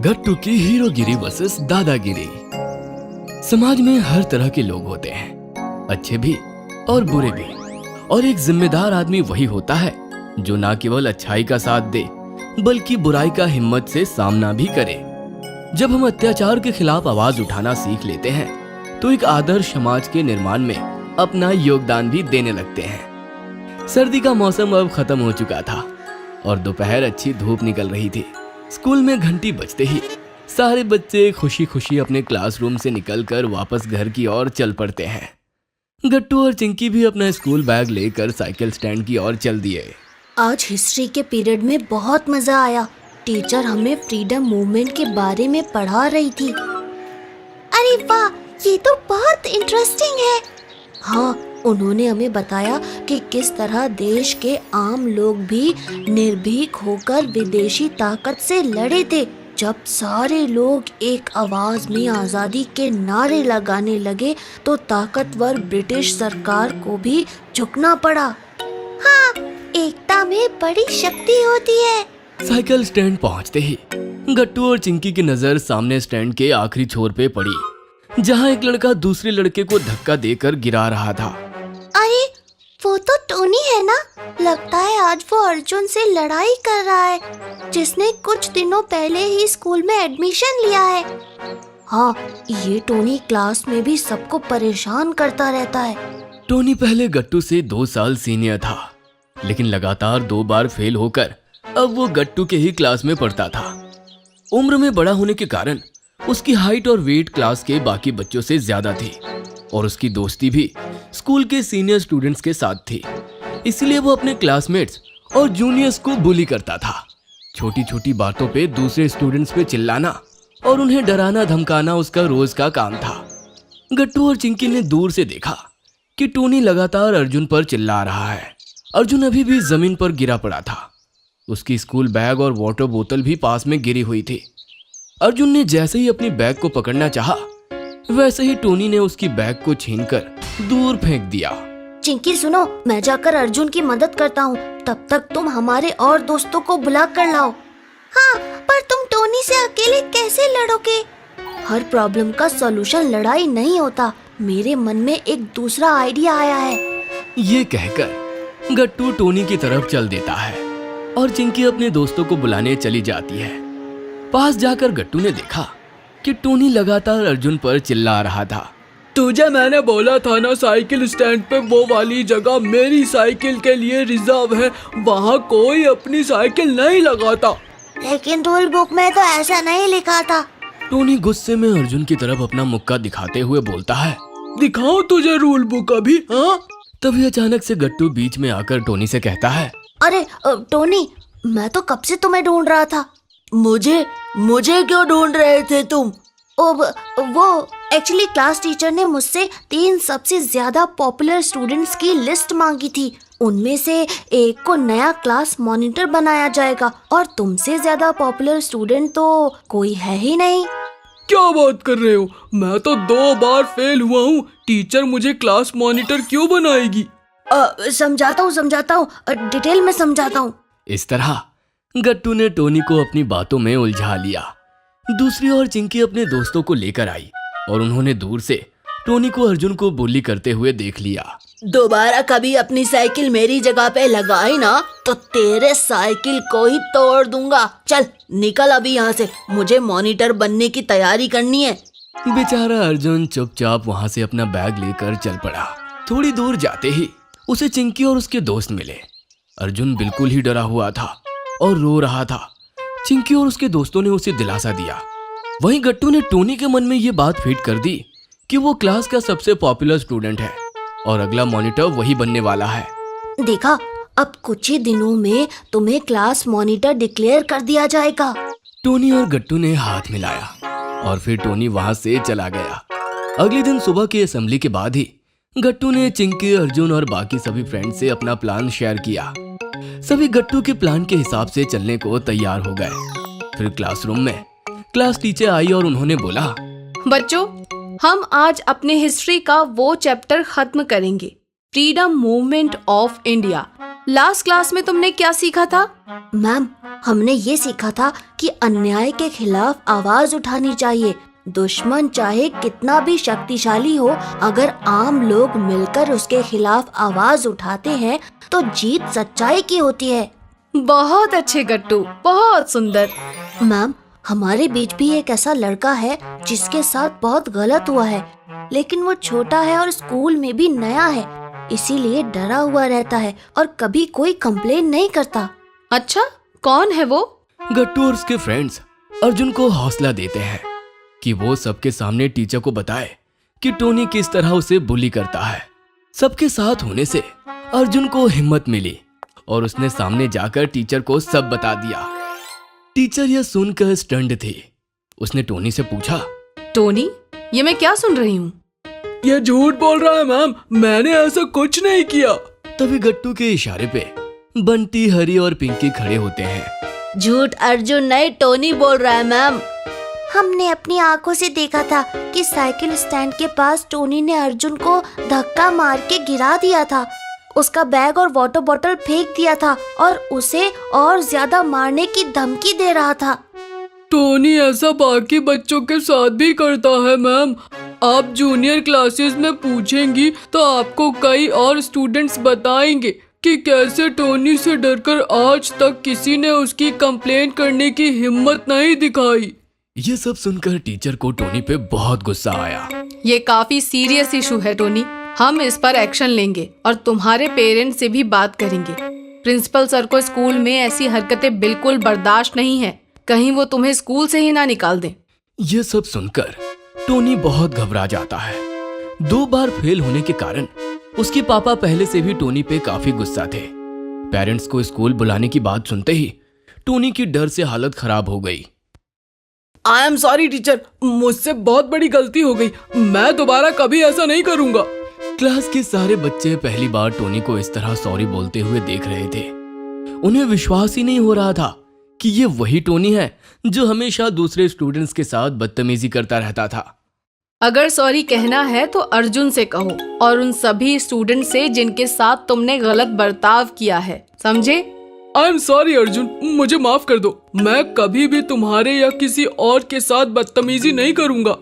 गट्टू की हीरोगिरी वर्सेस दादागिरी। समाज में हर तरह के लोग होते हैं, अच्छे भी और बुरे भी। और एक जिम्मेदार आदमी वही होता है जो ना केवल अच्छाई का साथ दे बल्कि बुराई का हिम्मत से सामना भी करे। जब हम अत्याचार के खिलाफ आवाज उठाना सीख लेते हैं तो एक आदर्श समाज के निर्माण में अपना योगदान भी देने लगते हैं। सर्दी का मौसम अब खत्म हो चुका था और दोपहर अच्छी धूप निकल रही थी। स्कूल में घंटी बजते ही सारे बच्चे खुशी खुशी अपने क्लासरूम से निकलकर वापस घर की ओर चल पड़ते हैं। गट्टू और चिंकी भी अपना स्कूल बैग लेकर साइकिल स्टैंड की ओर चल दिए। आज हिस्ट्री के पीरियड में बहुत मजा आया। टीचर हमें फ्रीडम मूवमेंट के बारे में पढ़ा रही थी। अरे वाह, ये तो बहुत इंटरेस्टिंग है। हाँ, उन्होंने हमें बताया कि किस तरह देश के आम लोग भी निर्भीक होकर विदेशी ताकत से लड़े थे। जब सारे लोग एक आवाज में आजादी के नारे लगाने लगे तो ताकतवर ब्रिटिश सरकार को भी झुकना पड़ा। हाँ, एकता में बड़ी शक्ति होती है। साइकिल स्टैंड पहुंचते ही गट्टू और चिंकी की नजर सामने स्टैंड के आखिरी छोर पे पड़ी, जहां एक लड़का दूसरे लड़के को धक्का देकर गिरा रहा था। अरे, वो तो टोनी है ना? लगता है आज वो अर्जुन से लड़ाई कर रहा है, जिसने कुछ दिनों पहले ही स्कूल में एडमिशन लिया है। हाँ, ये टोनी क्लास में भी सबको परेशान करता रहता है। टोनी पहले गट्टू से 2 साल सीनियर था, लेकिन लगातार 2 बार फेल होकर अब वो गट्टू के ही क्लास में पढ़ता था। उम्र में बड़ा होने के कारण उसकी हाइट और वेट क्लास के बाकी बच्चों से ज्यादा थी और उसकी दोस्ती भी स्कूल के सीनियर स्टूडेंट्स के साथ थी। इसलिए वो अपने क्लासमेट्स और जूनियर्स को बुली करता था। छोटी छोटी बातों पे दूसरे स्टूडेंट्स पे चिल्लाना और उन्हें डराना धमकाना उसका रोज का काम था। गट्टू और चिंकी ने दूर से देखा कि टोनी लगातार अर्जुन पर चिल्ला रहा है। अर्जुन अभी भी जमीन पर गिरा पड़ा था। उसकी स्कूल बैग और वाटर बोतल भी पास में गिरी हुई थी। अर्जुन ने जैसे ही अपनी बैग को पकड़ना चाहा, वैसे ही टोनी ने उसकी बैग को छीनकर दूर फेंक दिया। चिंकी सुनो, मैं जाकर अर्जुन की मदद करता हूँ। तब तक तुम हमारे और दोस्तों को बुला कर लाओ। हाँ, पर तुम टोनी से अकेले कैसे लड़ोगे? हर प्रॉब्लम का सॉल्यूशन लड़ाई नहीं होता। मेरे मन में एक दूसरा आइडिया आया है। ये कहकर गट्टू टोनी की तरफ चल देता है और चिंकी अपने दोस्तों को बुलाने चली जाती है। पास जाकर गट्टू ने देखा कि टोनी लगातार अर्जुन पर चिल्ला रहा था। तुझे मैंने बोला था ना, साइकिल स्टैंड पे वो वाली जगह मेरी साइकिल के लिए रिजर्व है, वहाँ कोई अपनी साइकिल नहीं लगाता। लेकिन रूल बुक में तो ऐसा नहीं लिखा था। टोनी गुस्से में अर्जुन की तरफ अपना मुक्का दिखाते हुए बोलता है, दिखाओ तुझे रूल बुक अभी। हाँ, तभी अचानक से गट्टू बीच में आकर टोनी से कहता है, अरे टोनी, मैं तो कब से तुम्हें ढूंढ रहा था। मुझे क्यों ढूंढ रहे थे तुम? वो एक्चुअली क्लास टीचर ने मुझसे 3 सबसे ज्यादा पॉपुलर स्टूडेंट्स की लिस्ट मांगी थी। उनमें से एक को नया क्लास मॉनिटर बनाया जाएगा और तुमसे ज्यादा पॉपुलर स्टूडेंट तो कोई है ही नहीं। क्या बात कर रहे हो? मैं तो 2 बार फेल हुआ हूँ। टीचर मुझे क्लास मॉनिटर क्यों बनाएगी? समझाता हूँ, डिटेल में समझाता हूँ। इस तरह गट्टू ने टोनी को अपनी बातों में उलझा लिया। दूसरी ओर चिंकी अपने दोस्तों को लेकर आई और उन्होंने दूर से टोनी को अर्जुन को बुली करते हुए देख लिया। दोबारा कभी अपनी साइकिल मेरी जगह पे लगाई ना तो तेरे साइकिल को ही तोड़ दूंगा। चल निकल अभी यहाँ से, मुझे मॉनिटर बनने की तैयारी करनी है। बेचारा अर्जुन चुपचाप वहाँ से अपना बैग लेकर चल पड़ा। थोड़ी दूर जाते ही उसे चिंकी और उसके दोस्त मिले। अर्जुन बिल्कुल ही डरा हुआ था और रो रहा था। चिंकी और उसके दोस्तों ने उसे दिलासा दिया। वहीं गट्टू ने टोनी के मन में ये बात फीड कर दी कि वो क्लास का सबसे पॉपुलर स्टूडेंट है और अगला मॉनिटर वही बनने वाला है। देखा, अब कुछ ही दिनों में तुम्हें क्लास मॉनिटर डिक्लेयर कर दिया जाएगा। टोनी और गट्टू ने हाथ मिलाया और फिर टोनी वहां से चला गया। अगले दिन सुबह की असेंबली के बाद ही गट्टू ने चिंकी, अर्जुन और बाकी सभी फ्रेंड से अपना प्लान शेयर किया। सभी गट्टू के प्लान के हिसाब से चलने को तैयार हो गए। फिर क्लासरूम में क्लास टीचर आई और उन्होंने बोला, बच्चों, हम आज अपने हिस्ट्री का वो चैप्टर खत्म करेंगे, freedom movement of India. Last class में तुमने क्या सीखा था? मैम, हमने ये सीखा था कि अन्याय के खिलाफ आवाज उठानी चाहिए। दुश्मन चाहे कितना भी शक्तिशाली हो, अगर आम लोग मिलकर उसके खिलाफ आवाज उठाते हैं तो जीत सच्चाई की होती है। बहुत अच्छे गट्टू, बहुत सुंदर। मैम, हमारे बीच भी एक ऐसा लड़का है जिसके साथ बहुत गलत हुआ है, लेकिन वो छोटा है और स्कूल में भी नया है, इसीलिए डरा हुआ रहता है और कभी कोई कंप्लेन नहीं करता। अच्छा, कौन है वो? गट्टू और उसके फ्रेंड्स अर्जुन को हौसला देते हैं कि वो सबके सामने टीचर को बताए कि टोनी किस तरह उसे बुली करता है। सबके साथ होने से अर्जुन को हिम्मत मिली और उसने सामने जाकर टीचर को सब बता दिया। टीचर यह सुनकर स्टन्ड थी। उसने टोनी से पूछा, टोनी, ये मैं क्या सुन रही हूँ? ये झूठ बोल रहा है मैम, मैंने ऐसा कुछ नहीं किया। तभी गट्टू के इशारे पे बंटी, हरी और पिंकी खड़े होते हैं। झूठ अर्जुन नहीं, टोनी बोल रहा है मैम। हमने अपनी आंखों से देखा था कि साइकिल स्टैंड के पास टोनी ने अर्जुन को धक्का मार के गिरा दिया था, उसका बैग और वाटर बॉटल फेंक दिया था और उसे और ज्यादा मारने की धमकी दे रहा था। टोनी ऐसा बाकी बच्चों के साथ भी करता है मैम। आप जूनियर क्लासेस में पूछेंगी तो आपको कई और स्टूडेंट्स बताएंगे कि कैसे टोनी से डरकर आज तक किसी ने उसकी कंप्लेन करने की हिम्मत नहीं दिखाई। ये सब सुनकर टीचर को टोनी पे बहुत गुस्सा आया। ये काफी सीरियस इशू है टोनी, हम इस पर एक्शन लेंगे और तुम्हारे पेरेंट्स से भी बात करेंगे। प्रिंसिपल सर को स्कूल में ऐसी हरकतें बिल्कुल बर्दाश्त नहीं है, कहीं वो तुम्हें स्कूल से ही ना निकाल दें। ये सब सुनकर टोनी बहुत घबरा जाता है। 2 बार फेल होने के कारण उसके पापा पहले से भी टोनी पे काफी गुस्सा थे। पेरेंट्स को स्कूल बुलाने की बात सुनते ही टोनी की डर से हालत खराब हो गई। आई एम सॉरी टीचर, मुझसे बहुत बड़ी गलती हो गई, मैं दोबारा कभी ऐसा नहीं करूँगा। क्लास के सारे बच्चे पहली बार टोनी को इस तरह सॉरी बोलते हुए देख रहे थे। उन्हें विश्वास ही नहीं हो रहा था कि ये वही टोनी है जो हमेशा दूसरे स्टूडेंट्स के साथ बदतमीजी करता रहता था। अगर सॉरी कहना है तो अर्जुन से कहो और उन सभी स्टूडेंट से जिनके साथ तुमने गलत बर्ताव किया है, समझे? आई एम सॉरी अर्जुन, मुझे माफ कर दो। मैं कभी भी तुम्हारे या किसी और के साथ बदतमीजी नहीं करूँगा।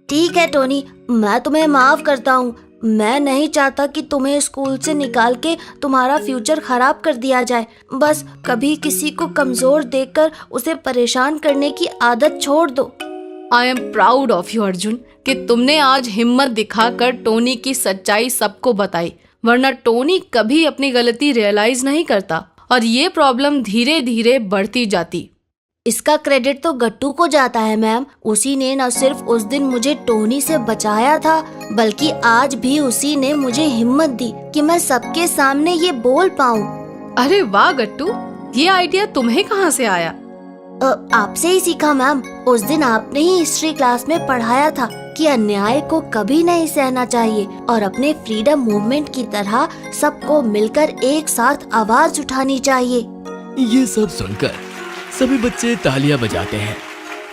ठीक है टोनी, मैं तुम्हें माफ करता हूँ। मैं नहीं चाहता कि तुम्हें स्कूल से निकाल के तुम्हारा फ्यूचर खराब कर दिया जाए। बस कभी किसी को कमजोर देखकर उसे परेशान करने की आदत छोड़ दो। I am proud of you Arjun कि तुमने आज हिम्मत दिखाकर टोनी की सच्चाई सबको बताई, वरना टोनी कभी अपनी गलती रियलाइज नहीं करता और ये प्रॉब्लम धीरे धीरे बढ़ती जाती। इसका क्रेडिट तो गट्टू को जाता है मैम। उसी ने न सिर्फ उस दिन मुझे टोनी से बचाया था, बल्कि आज भी उसी ने मुझे हिम्मत दी कि मैं सबके सामने ये बोल पाऊँ। अरे वाह गट्टू, ये आइडिया तुम्हें कहाँ से आया? आपसे ही सीखा मैम। उस दिन आपने ही हिस्ट्री क्लास में पढ़ाया था कि अन्याय को कभी नहीं सहना चाहिए और अपने फ्रीडम मूवमेंट की तरह सबको मिलकर एक साथ आवाज उठानी चाहिए। ये सब सुनकर सभी बच्चे तालियां बजाते हैं।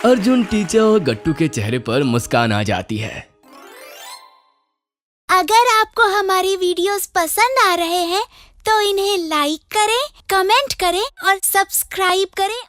अर्जुन, टीचर और गट्टू के चेहरे पर मुस्कान आ जाती है। अगर आपको हमारी वीडियोस पसंद आ रहे हैं तो इन्हें लाइक करें, कमेंट करें और सब्सक्राइब करें